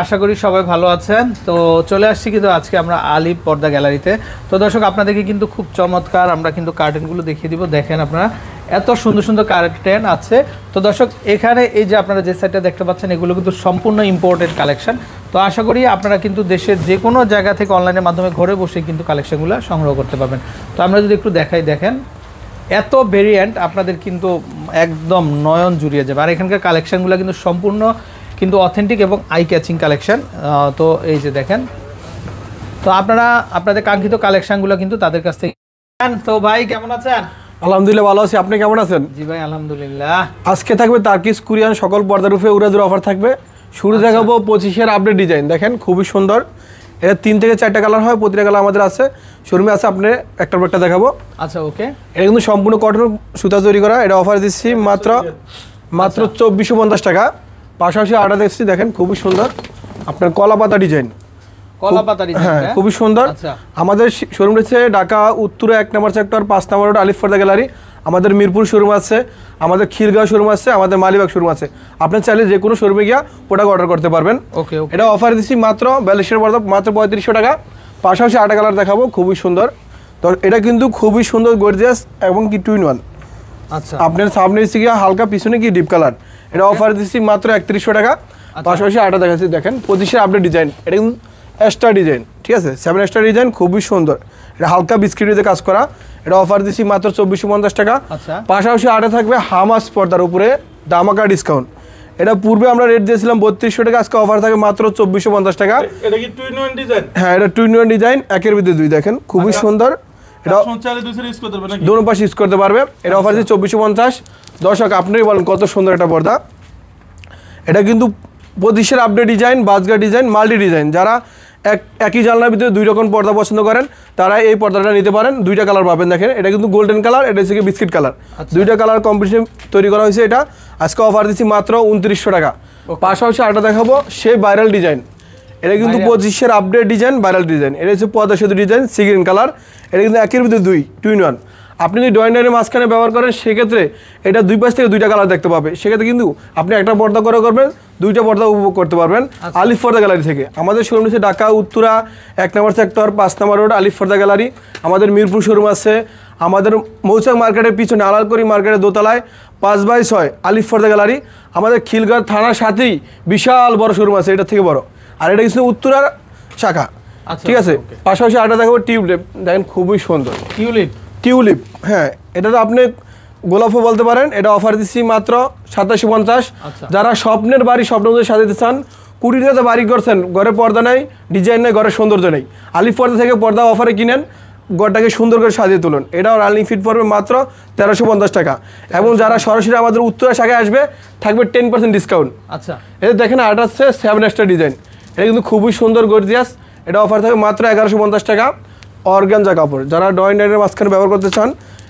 আশা করি সবাই ভালো আছেন। তো চলে আসছি কিন্তু আজকে আমরা আলিফ পর্দা গ্যালারিতে। তো দর্শক আপনাদেরকে কিন্তু খুব চমৎকার আমরা কিন্তু কার্টেনগুলো দেখিয়ে দিব। দেখেন আপনারা এত সুন্দর সুন্দর কার্টেন আছে। তো দর্শক এখানে এই যে আপনারা যে সাইডটা দেখতে পাচ্ছেন এগুলো কিন্তু সম্পূর্ণ ইম্পোর্টেড কালেকশন। তো আশা করি আপনারা কিন্তু দেশের যে কোনো জায়গা থেকে অনলাইনের মাধ্যমে ঘরে বসে কিন্তু কালেকশনগুলো সংগ্রহ করতে পারবেন। তো আমরা যদি একটু দেখাই, দেখেন এত ভেরিয়েন্ট আপনাদের কিন্তু একদম নয়ন জুড়িয়ে যাবে। আর এখানকার কালেকশনগুলো কিন্তু সম্পূর্ণ কিন্তু অথেন্টিক এবং আই ক্যাচিং কালেকশন। তো এই যে দেখেন, তো আপনারা আপনাদের কাঙ্ক্ষিত কালেকশনগুলো কিন্তু তাদের কাছ থেকে। তো ভাই কেমন আছেন? আলহামদুলিল্লাহ ভালো আছি, আপনি কেমন আছেন? জি ভাই আলহামদুলিল্লাহ। আজকে থাকবে তার্কিস কোরিয়ান সকল পর্দার উপরে উড়াদুরা অফার থাকবে। শুরু দেখাবো 25-এর আপডেট ডিজাইন। দেখেন খুবই সুন্দর, এটা 3 থেকে 4টা কালার হয়, প্রতিটা কালার আমাদের আছে শোরুমে আছে। আপনি একটা একটা দেখাবো। আচ্ছা ওকে। এটা কিন্তু সম্পূর্ণ কটন সুতা তৈরি করা। এটা অফার দিচ্ছি মাত্র 2450 টাকা। পাশাপাশি আটা দেখছি, দেখেন খুবই সুন্দর আপনার কলা পাতা ডিজাইন। হ্যাঁ খুবই সুন্দর। আমাদের শোরুম রয়েছে ঢাকা উত্তরে 1 নম্বর সেক্টর 5 নম্বর রোড আলিফ পর্দা গ্যালারি। আমাদের মিরপুর শোরুম আছে, আমাদের খিলগাঁও শোরুম আছে, আমাদের মালিবাগ শোরুম আছে। আপনি চাইলে যে কোনো শোরুমে গিয়ে প্রোডাক্ট অর্ডার করতে পারবেন। ওকে। এটা অফার দিচ্ছি মাত্র 42-এর পর্দা মাত্র 3500 টাকা। পাশাপাশি আটা কালার দেখাবো, খুবই সুন্দর। তো এটা কিন্তু খুবই সুন্দর গর্জিয়াস এবং কি 2-in-1। আচ্ছা আপনার সামনে এসে গিয়ে হালকা পিছনে কি ডিপ কালার। এটা অফার দিচ্ছি মাত্র 3100 টাকা। পাশাপাশি আটা দেখাচ্ছি, দেখেন 25-এর আপডেট ডিজাইন। এটা কিন্তু স্টার ডিজাইন, ঠিক আছে 7 স্টার ডিজাইন, খুবই সুন্দর। এটা হালকা বিস্কিটে কাজ করা। এটা অফার দিচ্ছি মাত্র 2450 টাকা। পাশাপাশি আটা থাকবে হামাস পর্দার উপরে দামাকা ডিসকাউন্ট। এটা পূর্বে আমরা রেট দিয়েছিলাম 3200 টাকা, আজকে অফার থাকে মাত্র 2450 টাকা। এটা কি 2-in-1 ডিজাইন? হ্যাঁ এটা 2-in-1 ডিজাইন, একের ভিতরে দুই। দেখেন খুবই সুন্দর। এটা চাইলে দুই সাইড ইউজ করতে পারবে নাকি? দুটো পাশে ইউজ করতে পারবে। এটা অফার দিচ্ছি 2450। দর্শক আপনিই বলেন কত সুন্দর একটা পর্দা। এটা কিন্তু 25-এর আপডেট ডিজাইন, বাজগা ডিজাইন, মাল্টি ডিজাইন। যারা একই জানলার ভিতরে 2 রকম পর্দা পছন্দ করেন তারা এই পর্দাটা নিতে পারেন। 2টা কালার পাবেন। দেখেন এটা কিন্তু গোল্ডেন কালার, এটা হচ্ছে বিস্কিট কালার। 2টা কালার কম্বিনেশন তৈরি করা হয়েছে। এটা আজকে অফার দিচ্ছি মাত্র 2900 টাকা। পাশাপাশি আরেকটা দেখাবো সেই ভাইরাল ডিজাইন। এটা কিন্তু 25-এর আপডেট ডিজাইন, ভাইরাল ডিজাইন। এটা হচ্ছে পর্দা সেতু ডিজাইন, সি গ্রিন কালার। এটা কিন্তু একের ভিতরে দুই, 2-in-1। আপনি যদি ড্রয়িংয়ের মাঝখানে ব্যবহার করেন সেক্ষেত্রে এটা দুই পাশ থেকে 2টা কালার দেখতে পাবে। সেক্ষেত্রে কিন্তু আপনি একটা পর্দা করে করবেন, 2টা পর্দা উপভোগ করতে পারবেন আলিফ পর্দা গ্যালারি থেকে। আমাদের শোরুম হচ্ছে ঢাকা উত্তরা 1 নম্বর সেক্টর 5 নম্বর রোড আলিফ পর্দা গ্যালারি। আমাদের মিরপুর শোরুম আছে, আমাদের মৌচাক মার্কেটের পিছনে আলালকরি মার্কেটের দোতলায় 5/6 আলিফ পর্দা গ্যালারি। আমাদের খিলগাঁও থানার সাথেই বিশাল বড় শোরুম আছে, এটা থেকে বড়। আর এটা কিন্তু উত্তরার শাখা, ঠিক আছে। পাশাপাশি আটা দেখাবো টিউলিপ। দেখেন খুবই সুন্দর টিউলিপ। হ্যাঁ এটা তো আপনি গোলাপও বলতে পারেন। এটা অফার দিচ্ছি মাত্র 2750। যারা স্বপ্নের বাড়ি স্বপ্নদের সাজাতে চান, কুড়িতে বাড়ি করছেন, ঘরে পর্দা নেই, ডিজাইন নেই, ঘরের সৌন্দর্য নেই, আলিফ পর্দা থেকে পর্দা অফারে কিনেন, ঘরটাকে সুন্দর করে সাজিয়ে তুলুন। এটাও রানিং ফিট পড়বে মাত্র 1350 টাকা। এবং যারা সরাসরি আমাদের উত্তরা শাখায় আসবে থাকবে 10% ডিসকাউন্ট। আচ্ছা এটা দেখেন আটা হচ্ছে 7 স্টার ডিজাইন। এটা কিন্তু খুবই সুন্দর গর্জিয়াস। এটা অফার থাকবে মাত্র 1150 টাকা। অর্গানজা কাপড়, যারা ড্রয়িং লাইনের মাঝখানে ব্যবহার করতে চান,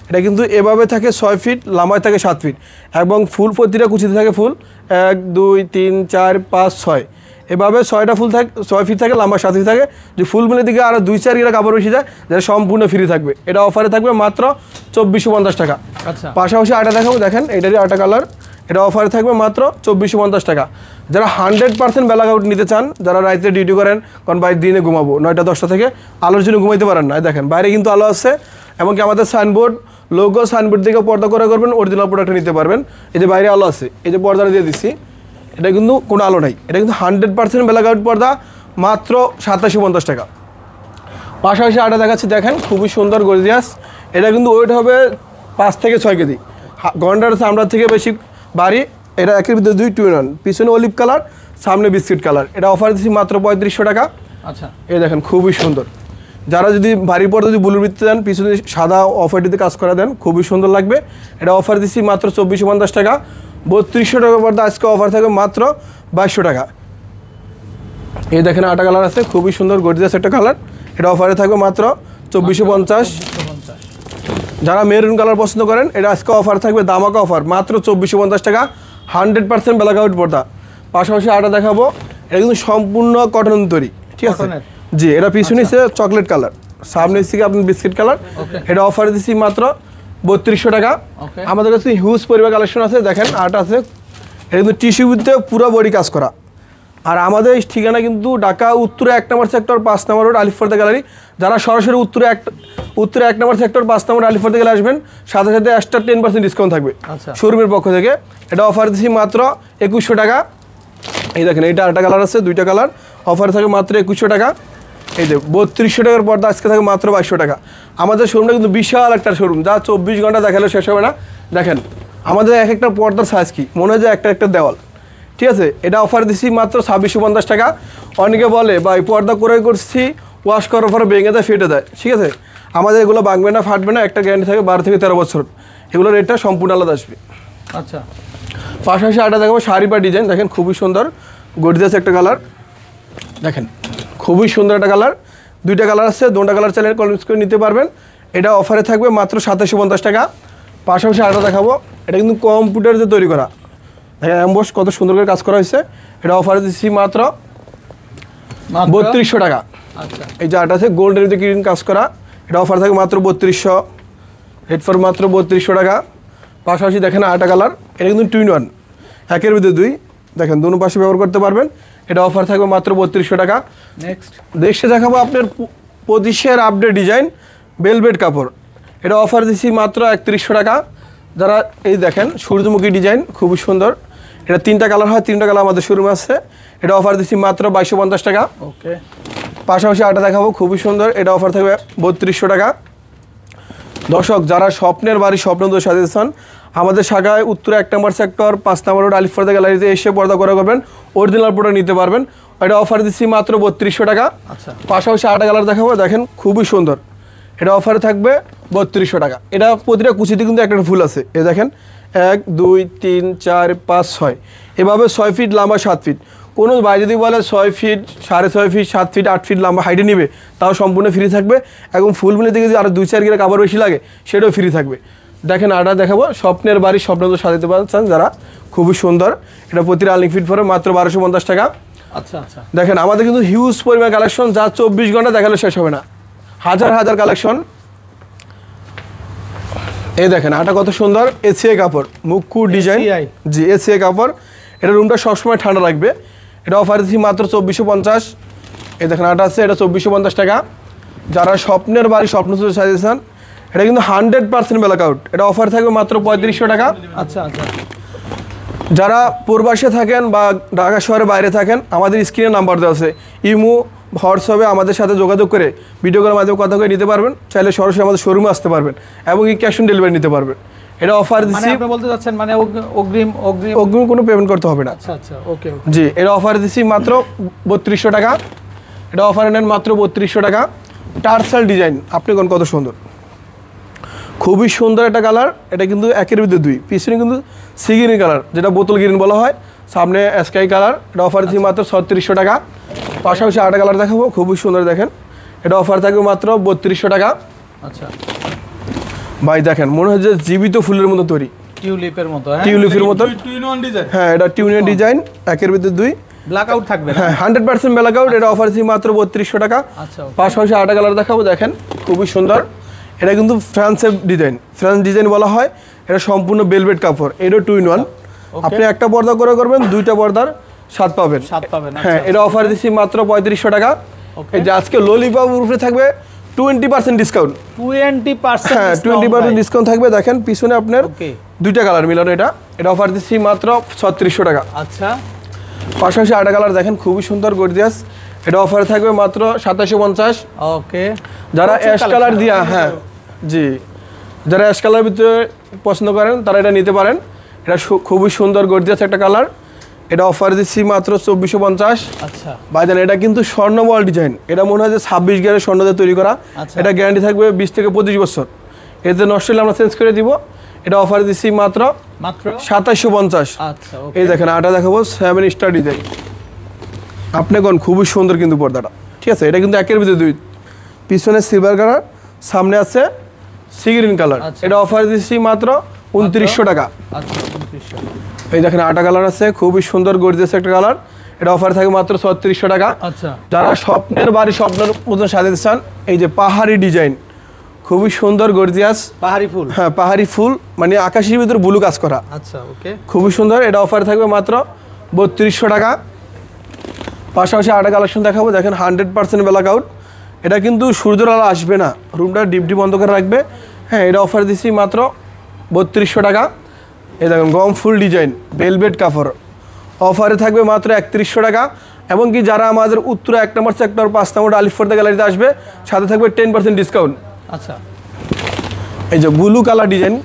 এটা কিন্তু এভাবে থাকে 6 ফিট, লম্বায় থাকে 7 ফিট এবং ফুল প্রতিটা কুচিতে থাকে ফুল 1 2 3 4 5 6 এভাবে 6টা ফুল থাকে, 6 ফিট থাকে, লম্বা 7 ফিট থাকে। যে ফুল মিলে দিকে আরও 2-4 গিরা কাপড় বেশি যায়, যেটা সম্পূর্ণ ফ্রি থাকবে। এটা অফারে থাকবে মাত্র 2450 টাকা। আচ্ছা পাশাপাশি আটা দেখাবো, দেখেন এটারই আটা কালার। এটা অফারে থাকবে মাত্র 2450 টাকা। যারা 100% ব্ল্যাক আউট নিতে চান, যারা রাইতে ডিউটি করেন, কারণ বাইরে দিনে ঘুমাবো 9টা 10টা থেকে, আলোর জন্য ঘুমাইতে পারেন না, দেখেন বাইরে কিন্তু আলো আছে। এমনকি আমাদের সাইনবোর্ড লোগো সাইনবোর্ড থেকে পর্দা করে করবেন, অরিজিনাল প্রোডাক্টটা নিতে পারবেন। এই যে বাইরে আলো আছে, এই যে পর্দাটা দিয়ে দিচ্ছি, এটা কিন্তু কোনো আলো নাই। এটা কিন্তু 100% ব্ল্যাক আউট পর্দা, মাত্র 2750 টাকা। পাশাপাশি আটা দেখাচ্ছি, দেখেন খুবই সুন্দর গর্জিয়াস। এটা কিন্তু ওয়েট হবে 5 থেকে 6 কেজি। গন্ডার চামড়ার থেকে বেশি ভারী। এটা একের ভিতরে 2-in-1, পিছনে অলিভ কালার, সামনে বিস্কিট কালার। এটা অফার দিচ্ছি মাত্র 3500 টাকা। আচ্ছা এই দেখেন খুবই সুন্দর। যারা যদি ভারী পর্দা যদি ব্লুর ভিত্তিতে দেন, পিছনে সাদা অফ হোয়াইটে কাজ করা দেন, খুবই সুন্দর লাগবে। এটা অফার দিচ্ছি মাত্র 2450 টাকা। 3200 টাকা পর্দা আজকে অফার থাকবে মাত্র 2200 টাকা। এই দেখেন আটা কালার আছে, খুবই সুন্দর গর্জিয়াস একটা কালার। এটা অফারে থাকবে মাত্র 2450। যারা মেরুন কালার পছন্দ করেন, এটা আজকে অফার থাকবে দামাকা অফার মাত্র 2450 টাকা। 100% ব্ল্যাক আউট পর্দা। পাশাপাশি আটা দেখাবো, এটা কিন্তু সম্পূর্ণ কটন তৈরি, ঠিক আছে জি। এটা পিছনে চকলেট কালার, সামনে থেকে আপনার বিস্কিট কালার। এটা অফার দিচ্ছি মাত্র 3200 টাকা। আমাদের কাছে হিউজ পরিমাণ কালেকশন আছে, দেখেন আটা আছে। এটা কিন্তু টিস্যুতে পুরো বডি কাজ করা, আর আমাদের ঠিকানা কিন্তু ঢাকা উত্তরে 1 নম্বর সেক্টর 5 নম্বর রোড আলিফ পর্দা গ্যালারি। যারা সরাসরি উত্তরে 1 নম্বর সেক্টর 5 নম্বর আলিফ পর্দা গ্যালারি আসবেন, সাথে সাথে এক্সট্রা 10% ডিসকাউন্ট থাকবে শোরুমের পক্ষ থেকে। এটা অফার দিচ্ছি মাত্র 2100 টাকা। এই দেখেন এইটা আরেকটা কালার আছে, দুইটা কালার, অফার থাকে মাত্র 2100 টাকা। এই যে 3200 টাকার পর্দা আজকে থাকে মাত্র 2200 টাকা। আমাদের শোরুমটা কিন্তু বিশাল একটা শোরুম, যা 24 ঘন্টা দেখালে শেষ হবে না। দেখেন আমাদের এক একটা পর্দার সাইজ কি মনে হয় যে একটা দেওয়াল, ঠিক আছে। এটা অফার দিচ্ছি মাত্র 2650 টাকা। অনেকে বলে বা এই পর্দা ক্রয় করছি ওয়াশ করার পরে ভেঙে দেয়, ফেটে দেয়, ঠিক আছে। আমাদের এগুলো ভাঙবে না, ফাটবে না, একটা গ্যারান্টি থাকে 12 থেকে 13 বছর। এগুলোর রেটটা সম্পূর্ণ আলাদা আসবে। আচ্ছা, পাশাপাশি আটা দেখাবো শাড়ি বা ডিজাইন। দেখেন খুবই সুন্দর গর্জিয়াস একটা কালার, দেখেন খুবই সুন্দর একটা কালার। দুইটা কালার আছে, দুটো কালার চাইলে কনভিন্স করে নিতে পারবেন। এটা অফারে থাকবে মাত্র 2750 টাকা। পাশাপাশি আটা দেখাবো, এটা কিন্তু কম্পিউটার দিয়ে তৈরি করা, দেখেন অ্যাম্বস কত সুন্দর করে কাজ করা হয়েছে। এটা অফারে দিচ্ছি মাত্র 3200 টাকা। আচ্ছা, এই যে আটা আছে গোল্ডের ভিতরে গ্রিন কাজ করা, এটা অফার থাকে মাত্র 3200, হেডফোন মাত্র 3200 টাকা। পাশাপাশি দেখেন আটা কালার, এটা কিন্তু 2-in-1, একের ভিতরে দুই, দেখেন দুনো পাশে ব্যবহার করতে পারবেন। এটা অফার থাকবে মাত্র 3200 টাকা। নেক্সট দেখাবো আপনার 25 আপডেট ডিজাইন বেলভেট কাপড়। এটা অফার দিচ্ছি মাত্র 3100 টাকা। যারা এই দেখেন সূর্যমুখী ডিজাইন খুবই সুন্দর, এটা 3টা কালার হয়, 3টা কালার আমাদের শোরুমে আছে। এটা অফার দিচ্ছি মাত্র 2250 টাকা। ওকে, পাশাপাশি আটা দেখাবো খুবই সুন্দর, এটা অফার থাকবে 3200 টাকা। দর্শক যারা স্বপ্নের বাড়ি স্বপ্ন দোষ সাজিয়ে চান, আমাদের শাখায় উত্তরে 1 নম্বর সেক্টর 5 নম্বর রোড আলিফ পর্দা গ্যালারিতে এসে পর্দা করে করবেন, অরিজিনাল প্রোডাক্ট নিতে পারবেন। এটা অফার দিচ্ছি মাত্র 3200 টাকা। আচ্ছা, পাশাপাশি আটা কালার দেখাবো, দেখেন খুবই সুন্দর, এটা অফারে থাকবে 3200 টাকা। এটা প্রতিটা কুচিতে কিন্তু একটা ফুল আছে, এ দেখেন 1 2 3 4 5 6, এভাবে 6 ফিট লম্বা 7 ফিট। কোনো ভাই যদি বলে 6 ফিট 6.5 ফিট 7 ফিট 8 ফিট লম্বা হাইটে নিবে, তাও সম্পূর্ণ ফ্রি থাকবে। এবং ফুল মিলে থেকে যদি আরও 2-4 গিরা কাপড় বেশি লাগে সেটাও ফ্রি থাকবে। দেখেন আটা দেখাবো স্বপ্নের বাড়ি স্বপ্ন তো সাজাতে পারছেন যারা, খুবই সুন্দর। এটা প্রতি রানিং ফিট পরে মাত্র 1250 টাকা। আচ্ছা আচ্ছা, দেখেন আমাদের কিন্তু হিউজ পরিমাণ কালেকশন, যা 24 ঘন্টা দেখালে শেষ হবে না, হাজার হাজার কালেকশন। এই দেখেন আটা কত সুন্দর, এসিআই কাপড়, মুক্কু ডিজাইন, জি এসিআই কাপড়। এটা রুমটা সবসময় ঠান্ডা রাখবে। এটা অফার দিচ্ছি মাত্র 2450। এই দেখেন আটা আছে, এটা 2450 টাকা। যারা স্বপ্নের বাড়ি স্বপ্ন সাজিয়েছেন, এটা কিন্তু 100% ব্ল্যাক আউট, এটা অফার থাকবে মাত্র 3500 টাকা। আচ্ছা আচ্ছা, যারা প্রবাসে থাকেন বা ঢাকা শহরের বাইরে থাকেন, আমাদের স্ক্রিনে নাম্বার দেওয়া আছে, ইমো হোয়াটসঅ্যাপে আমাদের সাথে যোগাযোগ করে ভিডিও কলের মাধ্যমে কথা বলে নিতে পারবেন। চাইলে সরাসরি আমাদের শোরুমে আসতে পারবেন এবং ক্যাশ অন ডেলিভারি নিতে পারবেন। এটা অফার দিচ্ছি, আপনি বলতে যাচ্ছেন মানে অগ্রিম কোনো পেমেন্ট করতে হবে না। আচ্ছা আচ্ছা, ওকে জি, এটা অফার দিচ্ছি মাত্র 3200 টাকা। এটা অফারে নেন মাত্র 3200 টাকা। টার্সাল ডিজাইন, আপনি কোন কত সুন্দর, খুবই সুন্দর একটা কালার। এটা কিন্তু একের ভিতরে দুই, পিছনে কিন্তু সি গ্রিন কালার, যেটা বোতল গ্রিন বলা হয়, সামনে স্কাই কালার। এটা অফার দিচ্ছি মাত্র 3600 টাকা। পাশাপাশি আরেকটা কালার দেখাবো, খুবই সুন্দর, দেখেন এটা অফার থাকবে মাত্র 3200 টাকা। আচ্ছা ভাই দেখেন মনে হয় যে জীবিত ফুলের মতো তৈরি, টিউলিপের মতো, টিউলিপের মতো। 2-in-1 ডিজাইন, হ্যাঁ এটা টিউনের ডিজাইন, একের ভিতরে দুই, ব্ল্যাক আউট থাকবে, হ্যাঁ 100% ব্ল্যাক আউট। এটা অফার দিচ্ছি মাত্র 3200 টাকা। আচ্ছা, পাশাপাশি আরেকটা কালার দেখাবো, দেখেন খুবই সুন্দর। এটা কিন্তু ফ্রান্সের ডিজাইন, ফ্রান্স ডিজাইন বলা হয়। এটা সম্পূর্ণ বেলভেট কাপড়, এটা 2-in-1। আপনি একটা পর্দা করে করবেন, দুইটা পর্দার স্বাদ পাবেন। হ্যাঁ এটা অফার দিচ্ছি মাত্র 3500 টাকা। এই যে আজকে ললিপপ উপরে থাকবে 20% ডিসকাউন্ট, 20%, হ্যাঁ 20% ডিসকাউন্ট থাকবে। দেখেন পিছনে আপনার দুইটা কালার মিলানো, এটা অফার দিচ্ছি মাত্র 3600 টাকা। আচ্ছা, পাশাপাশি আরেকটা কালার দেখেন খুবই সুন্দর গর্জিয়াস, এটা অফারে থাকবে মাত্র 2750। ওকে, যারা অ্যাশ কালার দিয়া, হ্যাঁ জি, যারা অ্যাশ কালার ভিতরে পছন্দ করেন তারা এটা নিতে পারেন। এটা খুবই সুন্দর গর্জিয়াস একটা কালার। এটা অফার দিচ্ছি মাত্র 2450। আচ্ছা ভাইজান এটা কিন্তু স্বর্ণমল ডিজাইন, এটা মনে হয় যে 26 গ্যারের স্বর্ণ দিয়ে তৈরি করা। এটা গ্যারান্টি থাকবে 20 থেকে 25 বছর। এতে নষ্ট হলে আমরা চেঞ্জ করে দিব। এটা অফার দিচ্ছি মাত্র 2750। আচ্ছা, এই দেখেন আটা দেখাবো 7 স্টার ডিজাইন, আপনি কোন খুবই সুন্দর কিন্তু পর্দাটা, ঠিক আছে। এটা কিন্তু একের ভিতরে দুই, পিছনে সিলভার কালার, সামনে আছে সি গ্রিন কালার। এটা অফার দিচ্ছি মাত্র 2900 টাকা। আচ্ছা 2900। এই দেখেন আটা কালার আছে, খুবই সুন্দর গর্জিয়াস একটা কালার। এটা অফার থাকে মাত্র 3600 টাকা। আচ্ছা, যারা স্বপ্নের বাড়ি স্বপ্নের মতো সাজাতে চান, এই যে পাহাড়ি ডিজাইন, খুবই সুন্দর গর্জিয়াস পাহাড়ি ফুল, হ্যাঁ পাহাড়ি ফুল, মানে আকাশের ভিতরে ব্লু কাজ করা। আচ্ছা ওকে, খুবই সুন্দর। এটা অফার থাকবে মাত্র 3200 টাকা। পাশাপাশি আরেকটা কালেকশন দেখাবো, দেখেন 100% ব্ল্যাক আউট। এটা কিন্তু সূর্যের আলো আসবে না, রুমটা ডিপ বন্ধ করে রাখবে। হ্যাঁ, এটা অফার দিচ্ছি মাত্র 3200 টাকা। এই দেখুন গম ফুল ডিজাইন ভেলভেট কাপড়, অফারে থাকবে মাত্র 3100 টাকা। এমনকি যারা আমাদের উত্তরা 1 নম্বর সেক্টর 5 নম্বর আলিফ পর্দা গ্যালারিতে আসবে, সাথে থাকবে 10% ডিসকাউন্ট। আচ্ছা, এই যে ব্লু কালার ডিজাইন,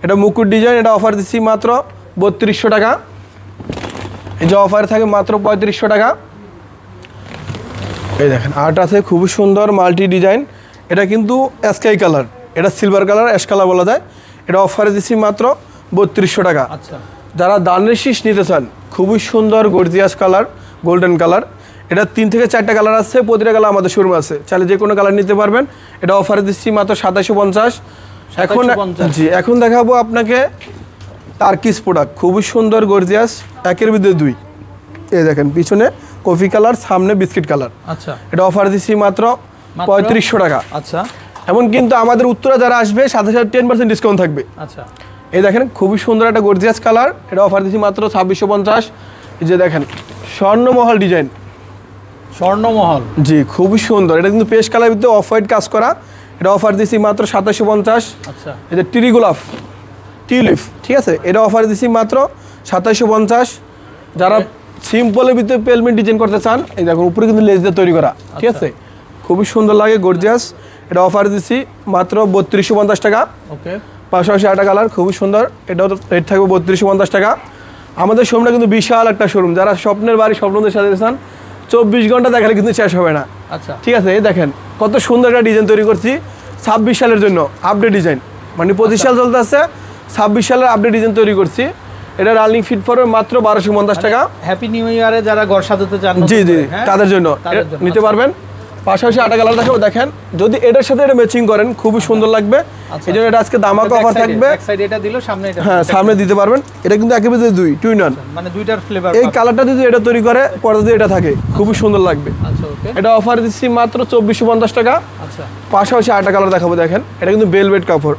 এটা মুকুট ডিজাইন, এটা অফার দিচ্ছি মাত্র 3200 টাকা। এই যে অফারে থাকে মাত্র 3500 টাকা। এই দেখেন আর্ট আছে খুবই সুন্দর মাল্টি ডিজাইন, এটা কিন্তু স্কাই কালার, এটা সিলভার কালার, অ্যাশ কালার বলা যায়। এটা অফারে দিচ্ছি মাত্র 3200 টাকা। আচ্ছা, যারা দানের শীষ নিতে চান, খুবই সুন্দর গর্জিয়াস কালার, গোল্ডেন কালার, এটা 3 থেকে 4টা কালার আছে, প্রতিটা কালার আমাদের শোরুমে আছে, চাইলে যে কোনো কালার নিতে পারবেন। এটা অফারে দিচ্ছি মাত্র 2750। এখন দেখাবো আপনাকে টার্কিশ প্রোডাক্ট, খুবই সুন্দর গর্জিয়াস, একের ভিতরে 2। এই দেখেন পিছনে কফি কালার, সামনে বিস্কিট কালার। আচ্ছা, এটা অফার দিচ্ছি মাত্র 3500 টাকা। আচ্ছা, এমন কিন্তু আমাদের উত্তরা যারা আসবে সাথে সাথে 10% ডিসকাউন্ট থাকবে। আচ্ছা, এই দেখেন খুবই সুন্দর একটা গর্জিয়াস কালার, এটা অফার দিচ্ছি মাত্র 2650। এই যে দেখেন স্বর্ণমহল ডিজাইন, স্বর্ণমহল, জি খুবই সুন্দর, এটা কিন্তু পেস্ট কালার ভিতরে অফ হোয়াইট কাজ করা। এটা অফার দিচ্ছি মাত্র 2750। আচ্ছা, এই যে টিরি গোলাপ টিউলিপ, ঠিক আছে, এটা অফার দিচ্ছি মাত্র 2750। যারা সিম্পলের ভিতরে পেলমেন্ট ডিজাইন করতে চান, এই দেখুন উপরে কিন্তু লেজ দিয়ে তৈরি করা, ঠিক আছে, খুবই সুন্দর লাগে গর্জিয়াস। এটা অফার দিচ্ছি মাত্র 3250 টাকা। ওকে, পাশাপাশি একটা কালার খুবই সুন্দর, এটাও রেট থাকবে 3250 টাকা। আমাদের শোরুমটা কিন্তু বিশাল একটা শোরুম, যারা স্বপ্নের বাড়ি স্বপ্নদের সাথে চান 24 ঘন্টা দেখালে কিন্তু শেষ হবে না। আচ্ছা, ঠিক আছে, এই দেখেন কত সুন্দর একটা ডিজাইন তৈরি করছি 26 সালের জন্য, আপডেট ডিজাইন, মানে 25 সাল চলতে আছে, 26 সালের আপডেট ডিজাইন তৈরি করছি। এটা রানিং ফিট পড়বে মাত্র 1250 টাকা। হ্যাপি নিউ ইয়ারে যারা ঘর সাজাতে চান, জি জি, হ্যাঁ, তাদের জন্য তাদের জন্য, নিতে পারবেন। পাশাপাশি আটা কালার দেখাবো, দেখেন যদি এটার সাথে এটা ম্যাচিং করেন খুবই সুন্দর লাগবে। এই জন্য এটা আজকে দামাকা অফার থাকবে। ব্যাক সাইড এটা দিলো, সামনে এটা, হ্যাঁ সামনে দিতে পারবেন। এটা কিন্তু একেবারে 2 টু ইন 1, মানে দুইটার ফ্লেভার। এই কালারটা যদি এটা তৈরি করে পরে যদি এটা থাকে খুবই সুন্দর লাগবে। আচ্ছা, ওকে, এটা অফার দিচ্ছি মাত্র 2450 টাকা। আচ্ছা, পাশাপাশি আটা কালার দেখাবো, দেখেন এটা কিন্তু ভেলভেট কাপড়,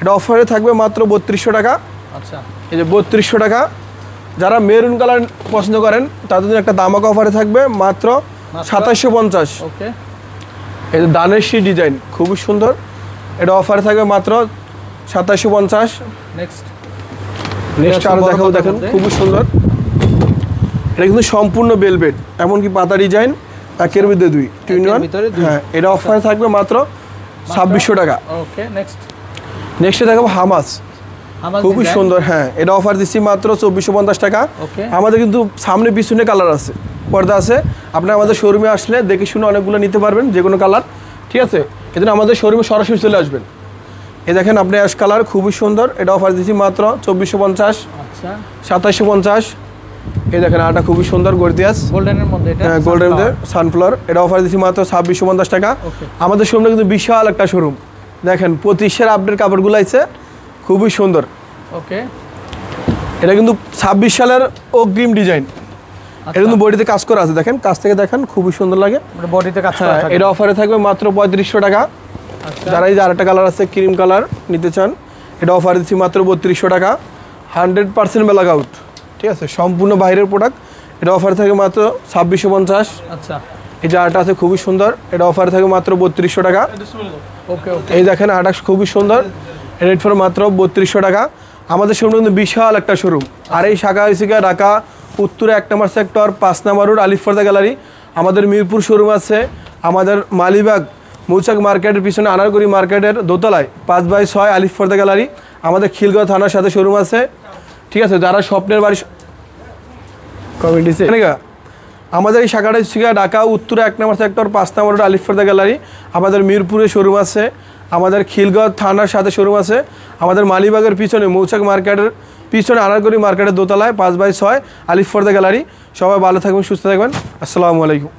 এটা অফারে থাকবে মাত্র 3200 টাকা। আচ্ছা, এই যে 3200 টাকা। যারা মেরুন কালার পছন্দ করেন তাদের জন্য একটা দামাকা অফারে থাকবে মাত্র 2750। ওকে, এই যে দানের শি ডিজাইন খুবই সুন্দর, এটা অফারে থাকবে মাত্র 2750। নেক্সট আরো দেখাবো, দেখেন খুবই সুন্দর, এটা কিন্তু সম্পূর্ণ ভেলভেট, এমনকি পাতা ডিজাইন, একের ভিতরে 2 টু ইন 1। হ্যাঁ, এটা অফারে থাকবে মাত্র 2600 টাকা। ওকে, নেক্সটে দেখাবো হামাস, খুবই সুন্দর। হ্যাঁ, এটা অফার দিচ্ছি মাত্র 2450 টাকা। ওকে, আমাদের কিন্তু সামনে পিছনে কালার আছে, পর্দা আছে, আপনি আমাদের শোরুমে আসলে দেখে শুনে অনেকগুলো নিতে পারবেন, যে কোনো কালার, ঠিক আছে। এজন্য আমাদের শোরুমে সরাসরি চলে আসবেন। এই দেখেন আপনি অ্যাশ কালার খুবই সুন্দর, এটা অফার দিচ্ছি মাত্র 2450। আচ্ছা, 2750। এই দেখেন আটা খুবই সুন্দর গর্জিয়াস, গোল্ডেনের মধ্যে, এটা হ্যাঁ গোল্ডের মধ্যে সানফ্লাওয়ার, এটা অফার দিচ্ছি মাত্র 2650 টাকা। আমাদের শোরুমটা কিন্তু বিশাল একটা শোরুম, দেখেন 25-এর আপডেট কাপড়গুলো আছে, খুবই সুন্দর। ওকে, এটা কিন্তু 26 সালের অগ্রিম ডিজাইন, এটা কিন্তু বডিতে কাজ করা আছে, দেখেন কাছ থেকে দেখেন খুবই সুন্দর লাগে, মানে বডিতে কাজ করা থাকে। এটা অফারে থাকবে মাত্র 3500 টাকা। আচ্ছা, যারা এই যে আরেকটা কালার আছে ক্রিম কালার নিতে চান, এটা অফার দিচ্ছি মাত্র 3200 টাকা। 100% ব্ল্যাক আউট, ঠিক আছে, সম্পূর্ণ বাইরের প্রোডাক্ট, এটা অফারে থাকে মাত্র 2650। আচ্ছা, এই যে আটা আছে খুবই সুন্দর, এটা অফারে থাকে মাত্র 3200 টাকা। ওকে, ওকে, এই দেখেন আটা খুবই সুন্দর, রেট ফর মাত্র 3200 টাকা। আমাদের শোরুম কিন্তু বিশাল একটা শোরুম, আর এই শাখা হয়েছে ঢাকা উত্তরে 1 নম্বর সেক্টর 5 নম্বর রোড আলিফ পর্দা গ্যালারি। আমাদের মিরপুর শোরুম আছে, আমাদের মালিবাগ মৌচাক মার্কেটের পিছনে আনারগুড়ি মার্কেটের দোতলায় 5/6 আলিফ পর্দা গ্যালারি। আমাদের খিলগাঁও থানার সাথে শোরুম আছে, ঠিক আছে। যারা স্বপ্নের বাড়ি কমিটিছে আমাদের এই শাখাটা হচ্ছে ঢাকা উত্তরে 1 নম্বর সেক্টর 5 নম্বর রোড আলিফ পর্দা গ্যালারি। আমাদের মিরপুরে শোরুম আছে, আমাদের খিলগাঁও থানার সাথে শোরুম আছে, আমাদের মালিবাগের পিছনে মৌচাক মার্কেটের পিছনে আনারগুড়ি মার্কেটের দোতলায় 5/6 আলিফ পর্দা গ্যালারি। সবাই ভালো থাকবেন, সুস্থ থাকবেন, আসসালামু আলাইকুম।